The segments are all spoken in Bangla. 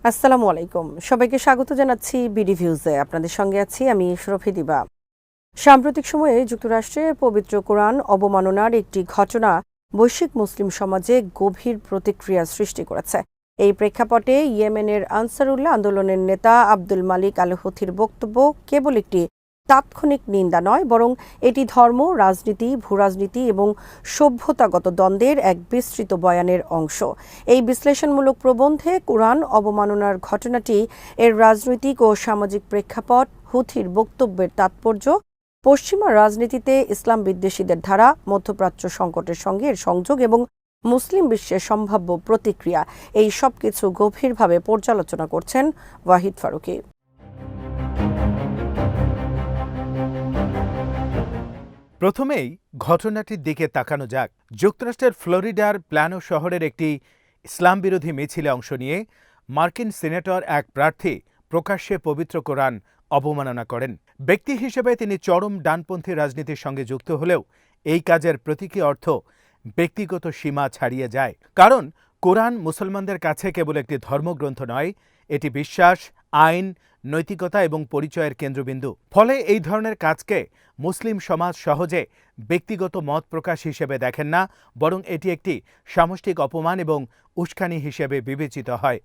আসসালামু আলাইকুম। সবাইকে স্বাগত জানাচ্ছি বিডি ভিউজে। আপনাদের সঙ্গে আছি আমি শরফি দিবা। সাম্প্রতিক সময়ে যুক্তরাষ্ট্রে পবিত্র কোরআন অবমাননার একটি ঘটনা বৈশ্বিক মুসলিম সমাজে গভীর প্রতিক্রিয়া সৃষ্টি করেছে। এই প্রেক্ষাপটে ইয়েমেনের আনসারুল্লাহ আন্দোলনের নেতা আব্দুল মালিক আল হুথির বক্তব্য কেবল একটি তাৎক্ষণিক নিন্দা নয়, বরং এটি ধর্ম, রাজনীতি, ভূরাজনীতি এবং সভ্যতাগত দ্বন্দ্বের এক বিস্তৃত বয়ানের অংশ। এই বিশ্লেষণমূলক প্রবন্ধে কোরআন অবমাননার ঘটনাটি, এর রাজনৈতিক ও সামাজিক প্রেক্ষাপট, হুথির বক্তব্যের তাৎপর্য, পশ্চিমা রাজনীতিতে ইসলাম বিদ্বেষীদের ধারা, মধ্যপ্রাচ্য সংকটের সঙ্গে এর সংযোগ এবং মুসলিম বিশ্বের সম্ভাব্য প্রতিক্রিয়া, এই সব কিছু গভীরভাবে পর্যালোচনা করছেন ওয়াহিদ ফারুকী। প্রথমেই ঘটনাটির দিকে তাকানো যাক। যুক্তরাষ্ট্রের ফ্লোরিডার প্ল্যানো শহরের একটি ইসলাম বিরোধী মিছিলে অংশ নিয়ে মার্কিন সিনেটর এক প্রার্থী প্রকাশ্যে পবিত্র কোরআন অবমাননা করেন। ব্যক্তি হিসেবে তিনি চরম ডানপন্থী রাজনীতির সঙ্গে যুক্ত হলেও এই কাজের প্রতীকী অর্থ ব্যক্তিগত সীমা ছাড়িয়ে যায়। কারণ কোরআন মুসলমানদের কাছে কেবল একটি ধর্মগ্রন্থ নয়, এটি বিশ্বাস, আইন, নৈতিকতা এবং পরিচয়ের কেন্দ্রবিন্দু। ফলে এই ধরনের কাজকে মুসলিম সমাজ সহজে ব্যক্তিগত মত প্রকাশ হিসেবে দেখেন না, বরং এটি একটি সামষ্টিক অপমান এবং উস্কানি হিসেবে বিবেচিত হয়।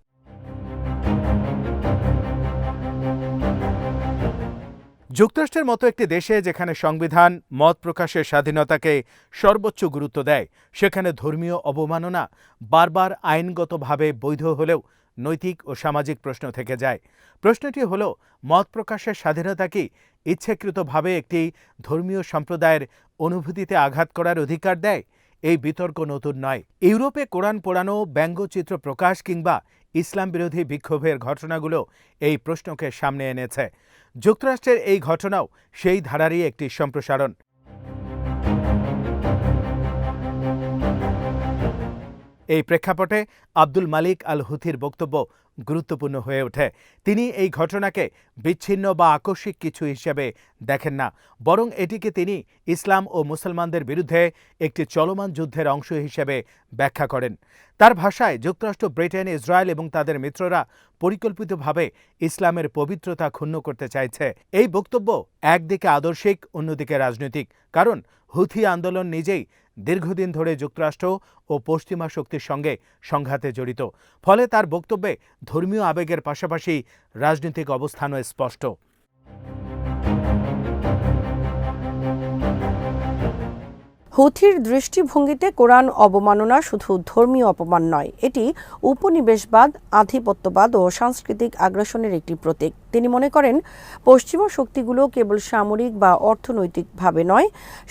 যুক্তরাষ্ট্রের মতো একটি দেশে যেখানে সংবিধান মত প্রকাশের স্বাধীনতাকে সর্বোচ্চ গুরুত্ব দেয়, সেখানে ধর্মীয় অবমাননা বারবার আইনগতভাবে বৈধ হলেও নৈতিক ও সামাজিক প্রশ্ন থেকে যায়। প্রশ্নটি হল, মত প্রকাশের স্বাধীনতা কি ইচ্ছাকৃতভাবে একটি ধর্মীয় সম্প্রদায়ের অনুভূতিতে আঘাত করার অধিকার দেয়? এই বিতর্ক নতুন নয়। ইউরোপে কোরআন পোড়ানো, ব্যঙ্গচিত্র প্রকাশ কিংবা ইসলাম বিরোধী বিক্ষোভের ঘটনাগুলো এই প্রশ্নকে সামনে এনেছে। যুক্তরাষ্ট্রের এই ঘটনাও সেই ধারারই একটি সম্প্রসারণ। এই প্রেক্ষাপটে আব্দুল মালিক আল হুথির বক্তব্য গুরুত্বপূর্ণ হয়ে ওঠে। তিনি এই ঘটনাকে বিচ্ছিন্ন বা আকস্মিক কিছু হিসেবে দেখেন না, বরং এটিকে তিনি ইসলাম ও মুসলমানদের বিরুদ্ধে একটি চলমান যুদ্ধের অংশ হিসেবে ব্যাখ্যা করেন। তার ভাষায়, যুক্তরাষ্ট্র, ব্রিটেন, ইসরায়েল এবং তাদের মিত্ররা পরিকল্পিতভাবে ইসলামের পবিত্রতা ক্ষুণ্ণ করতে চাইছে। এই বক্তব্য একদিকে আদর্শিক, অন্যদিকে রাজনৈতিক। কারণ হুথি আন্দোলন নিজেই দীর্ঘদিন ধরে যুক্তরাষ্ট্র ও পশ্চিমা শক্তির সঙ্গে সংঘাতে জড়িত। ফলে তার বক্তব্যে ধর্মীয় আবেগের পাশাপাশি রাজনৈতিক অবস্থানও স্পষ্ট। হুথির দৃষ্টিভঙ্গিতে কোরআন অবমাননা শুধু ধর্মীয় অপমান নয়, এটি উপনিবেশবাদ, আধিপত্যবাদ ও সাংস্কৃতিক আগ্রাসনের একটি প্রতীক। তিনি মনে করেন, পশ্চিমা শক্তিগুলো কেবল সামরিক বা অর্থনৈতিকভাবে নয়,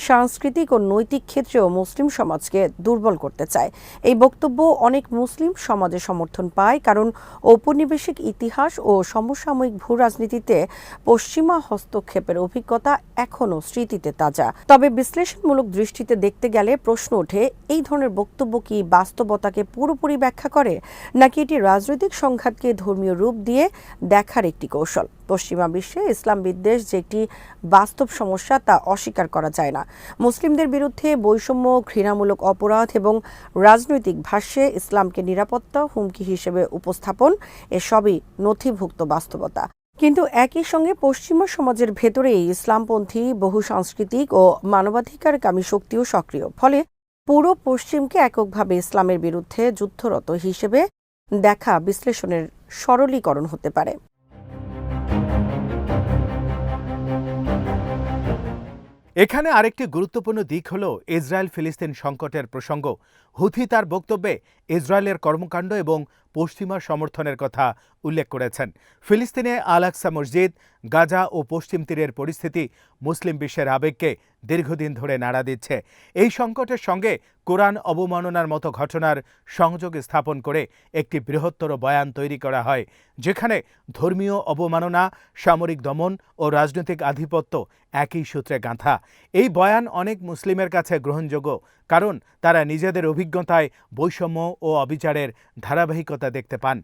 সাংস্কৃতিক ও নৈতিক ক্ষেত্রেও মুসলিম সমাজকে দুর্বল করতে চায়। এই বক্তব্য অনেক মুসলিম সমাজে সমর্থন পায়, কারণ ঔপনিবেশিক ইতিহাস ও সমসাময়িক ভূরাজনীতিতে পশ্চিমা হস্তক্ষেপের অভিজ্ঞতা এখনও স্মৃতিতে তাজা। তবে বিশ্লেষণমূলক দৃষ্টিতে দেখতে গেলে প্রশ্ন ওঠে, এই ধরনের বক্তব্য কি বাস্তবতাকে পুরোপুরি ব্যাখ্যা করে, নাকি এটি রাজনৈতিক সংঘাতকে ধর্মীয় রূপ দিয়ে দেখার একটি কৌশল? পশ্চিমা বিশ্বে ইসলাম বিদ্বেষ যে একটি বাস্তব সমস্যা, তা অস্বীকার করা যায় না। মুসলিমদের বিরুদ্ধে বৈষম্য, ঘৃণামূলক অপরাধ এবং রাজনৈতিক ভাষ্যে ইসলামকে নিরাপত্তা হুমকি হিসেবে উপস্থাপন, এসবই নথিভুক্ত বাস্তবতা। কিন্তু একই সঙ্গে পশ্চিমা সমাজের ভেতরেই ইসলামপন্থী, বহুসাংস্কৃতিক ও মানবাধিকারকামী শক্তিও সক্রিয়। ফলে পুরো পশ্চিমকে এককভাবে ইসলামের বিরুদ্ধে যুদ্ধরত হিসেবে দেখা বিশ্লেষণের সরলীকরণ হতে পারে। এখানে আরেকটি গুরুত্বপূর্ণ দিক হল ইসরায়েল ফিলিস্তিন সংকটের প্রসঙ্গ। হুথি তার বক্তব্যে ইসরায়েলের কর্মকাণ্ড এবং পশ্চিমা সমর্থনের কথা উল্লেখ করেছেন। ফিলিস্তিনে আল আকসা মসজিদ, গাজা ও পশ্চিম তীরের পরিস্থিতি মুসলিম বিশ্বের আবেগকে দীর্ঘদিন ধরে নাড়া দিচ্ছে। এই সংকটের সঙ্গে কোরআন অবমাননার মতো ঘটনার সংযোগ স্থাপন করে একটি বৃহত্তর বয়ান তৈরি করা হয়, যেখানে ধর্মীয় অবমাননা, সামরিক দমন ও রাজনৈতিক আধিপত্য একই সূত্রে গাঁথা। এই বয়ান অনেক মুসলিমের কাছে গ্রহণযোগ্য, কারণ তারা নিজেদের অভিজ্ঞতায় বৈষম্য ও অবিচারের ধারাবাহিকতা দেখতে পান।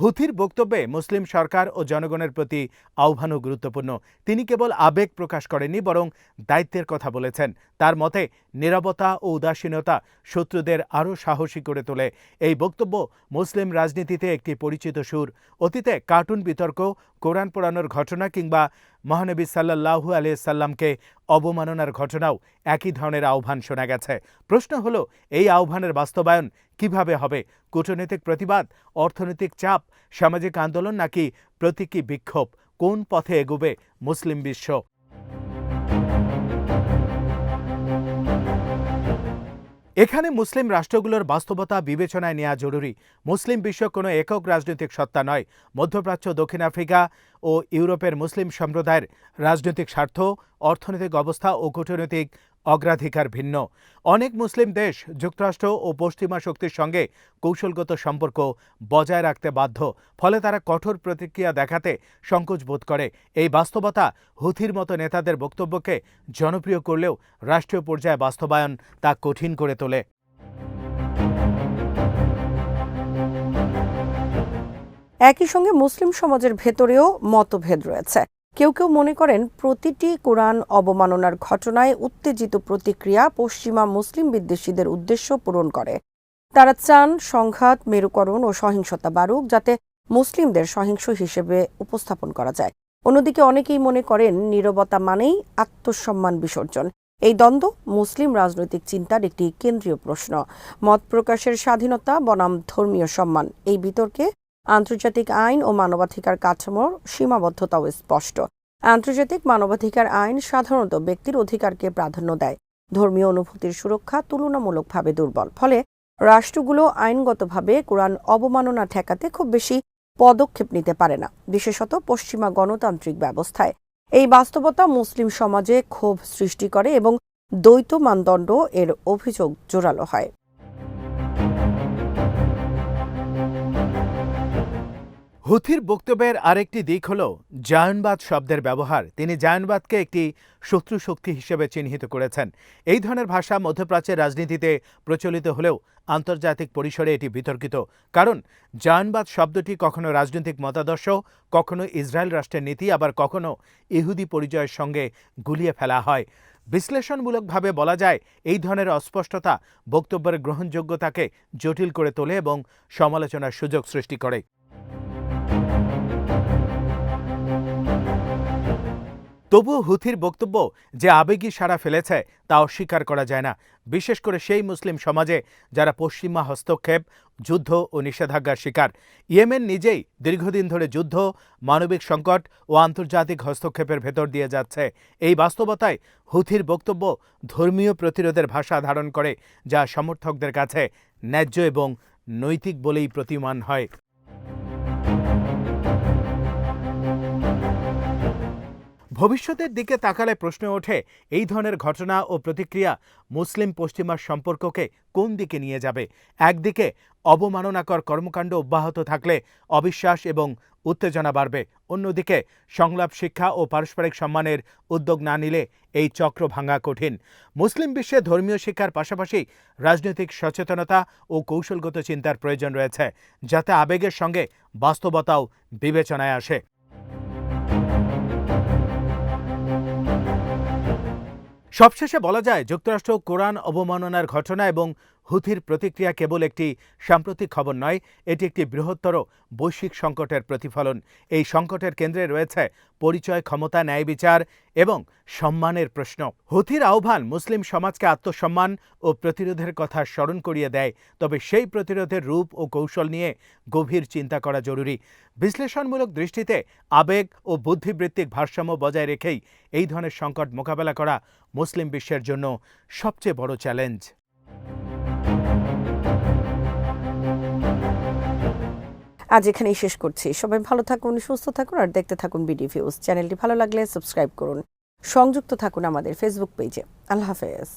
হুথির বক্তব্যে মুসলিম সরকার ও জনগণের প্রতি আহ্বানও গুরুত্বপূর্ণ। তিনি কেবল আবেগ প্রকাশ করেননি, বরং দায়িত্বের কথা বলেছেন। তার মতে নীরবতা ও উদাসীনতা শত্রুদের আরও সাহসী করে তোলে। এই বক্তব্য মুসলিম রাজনীতিতে একটি পরিচিত সুর। অতীতে কার্টুন বিতর্ক, কোরআন পোড়ানোর ঘটনা কিংবা মহানবী সাল্লাল্লাহু আলাইহি সাল্লামকে অবমাননার ঘটনাও একই ধরনের আহ্বান শোনা গেছে। প্রশ্ন হলো, এই আহ্বানের বাস্তবায়ন কিভাবে হবে? কূটনৈতিক প্রতিবাদ, অর্থনৈতিক চাপ, সামাজিক আন্দোলন নাকি প্রতীকী বিক্ষোভ? কোন পথে এগোবে মুসলিম বিশ্ব? এখানে মুসলিম রাষ্ট্রগুলোর বাস্তবতা বিবেচনায় নেওয়া জরুরি। মুসলিম বিশ্ব কোনো একক রাজনৈতিক সত্তা নয়। মধ্যপ্রাচ্য, দক্ষিণ আফ্রিকা ও ইউরোপের মুসলিম সম্প্রদায়ের রাজনৈতিক স্বার্থ, অর্থনৈতিক অবস্থা ও কূটনৈতিক অগ্রাধিকার ভিন্ন। অনেক মুসলিম দেশ যুক্তরাষ্ট্র ও পশ্চিমা শক্তির সঙ্গে কৌশলগত সম্পর্ক বজায় রাখতে বাধ্য। ফলে তারা কঠোর প্রতিক্রিয়া দেখাতে সংকোচ বোধ করে। এই বাস্তবতা হুথির মতো নেতাদের বক্তব্যকে জনপ্রিয় করলেও রাষ্ট্রীয় পর্যায়ে বাস্তবায়ন তা কঠিন করে তোলে। একই সঙ্গে মুসলিম সমাজের ভেতরেও মতভেদ রয়েছে। কেউ কেউ মনে করেন প্রতিটি কোরআন অবমাননার ঘটনায় উত্তেজিত প্রতিক্রিয়া পশ্চিমা মুসলিম বিদ্বেষীদের উদ্দেশ্য পূরণ করে। তারা চান সংঘাত, মেরুকরণ ও সহিংসতা বাড়ুক, যাতে মুসলিমদের সহিংস হিসেবে উপস্থাপন করা যায়। অন্যদিকে অনেকেই মনে করেন নীরবতা মানেই আত্মসম্মান বিসর্জন। এই দ্বন্দ্ব মুসলিম রাজনৈতিক চিন্তার একটি কেন্দ্রীয় প্রশ্ন। মত প্রকাশের স্বাধীনতা বনাম ধর্মীয় সম্মান, এই বিতর্কে আন্তর্জাতিক আইন ও মানবাধিকার কাঠামোর সীমাবদ্ধতাও স্পষ্ট। আন্তর্জাতিক মানবাধিকার আইন সাধারণত ব্যক্তির অধিকারকে প্রাধান্য দেয়। ধর্মীয় অনুভূতির সুরক্ষা তুলনামূলকভাবে দুর্বল। ফলে রাষ্ট্রগুলো আইনগতভাবে কোরআন অবমাননা ঠেকাতে খুব বেশি পদক্ষেপ নিতে পারে না, বিশেষত পশ্চিমা গণতান্ত্রিক ব্যবস্থায়। এই বাস্তবতা মুসলিম সমাজে ক্ষোভ সৃষ্টি করে এবং দ্বৈত মানদণ্ড এর অভিযোগ জোরালো হয়। হুথির বক্তব্যের আরেকটি দিক হল জায়নবাদ শব্দের ব্যবহার। তিনি জায়নবাদকে একটি শত্রু শক্তি হিসেবে চিহ্নিত করেছেন। এই ধরনের ভাষা মধ্যপ্রাচ্যের রাজনীতিতে প্রচলিত হলেও আন্তর্জাতিক পরিসরে এটি বিতর্কিত। কারণ জায়নবাদ শব্দটি কখনো রাজনৈতিক মতাদর্শ, কখনো ইসরায়েল রাষ্ট্রের নীতি, আবার কখনো ইহুদি পরিচয়ের সঙ্গে গুলিয়ে ফেলা হয়। বিশ্লেষণমূলকভাবে বলা যায়, এই ধরনের অস্পষ্টতা বক্তব্যের গ্রহণযোগ্যতাকে জটিল করে তোলে এবং সমালোচনার সুযোগ সৃষ্টি করে। তবুও হুথির বক্তব্য যে আবেগী সাড়া ফেলেছে তা অস্বীকার করা যায় না, বিশেষ করে সেই মুসলিম সমাজে যারা পশ্চিমা হস্তক্ষেপ, যুদ্ধ ও নিষেধাজ্ঞার শিকার। ইয়েমেন নিজেই দীর্ঘদিন ধরে যুদ্ধ, মানবিক সংকট ও আন্তর্জাতিক হস্তক্ষেপের ভেতর দিয়ে যাচ্ছে। এই বাস্তবতায় হুথির বক্তব্য ধর্মীয় প্রতিরোধের ভাষা ধারণ করে, যা সমর্থকদের কাছে ন্যায্য এবং নৈতিক বলেই প্রতীয়মান হয়। ভবিষ্যতের দিকে তাকালে প্রশ্ন ওঠে, এই ধরনের ঘটনা ও প্রতিক্রিয়া মুসলিম পশ্চিমার সম্পর্ককে কোন দিকে নিয়ে যাবে? একদিকে অবমাননাকর কর্মকাণ্ড অব্যাহত থাকলে অবিশ্বাস এবং উত্তেজনা বাড়বে, অন্যদিকে সংলাপ, শিক্ষা ও পারস্পরিক সম্মানের উদ্যোগ না নিলে এই চক্র ভাঙা কঠিন। মুসলিম বিশ্বে ধর্মীয় শিক্ষার পাশাপাশি রাজনৈতিক সচেতনতা ও কৌশলগত চিন্তার প্রয়োজন রয়েছে, যাতে আবেগের সঙ্গে বাস্তবতাও বিবেচনায় আসে। সবশেষে বলা যায়, যুক্তরাষ্ট্র কোরআন অবমাননার ঘটনা এবং হুথির প্রতিক্রিয়া কেবল একটি সাম্প্রতিক খবর নয়, এটি একটি বৃহত্তর বৈশ্বিক সংকটের প্রতিফলন। এই সংকটের কেন্দ্রে রয়েছে পরিচয়, ক্ষমতা, ন্যায় বিচার এবং সম্মানের প্রশ্ন। হুথির আহ্বান মুসলিম সমাজকে আত্মসম্মান ও প্রতিরোধের কথা স্মরণ করিয়ে দেয়, তবে সেই প্রতিরোধের রূপ ও কৌশল নিয়ে গভীর চিন্তা করা জরুরি। বিশ্লেষণমূলক দৃষ্টিতে আবেগ ও বুদ্ধিবৃত্তিক ভারসাম্য বজায় রেখেই এই ধরনের সংকট মোকাবেলা করা মুসলিম বিশ্বের জন্য সবচেয়ে বড় চ্যালেঞ্জ। আজ এখানেই শেষ করছি। সবাই ভালো থাকুন, সুস্থ থাকুন আর দেখতে থাকুন বিডি ভিউজ। চ্যানেলটি ভালো লাগলে সাবস্ক্রাইব করুন। সংযুক্ত থাকুন আমাদের ফেসবুক পেজে। আল্লাহ হাফেজ।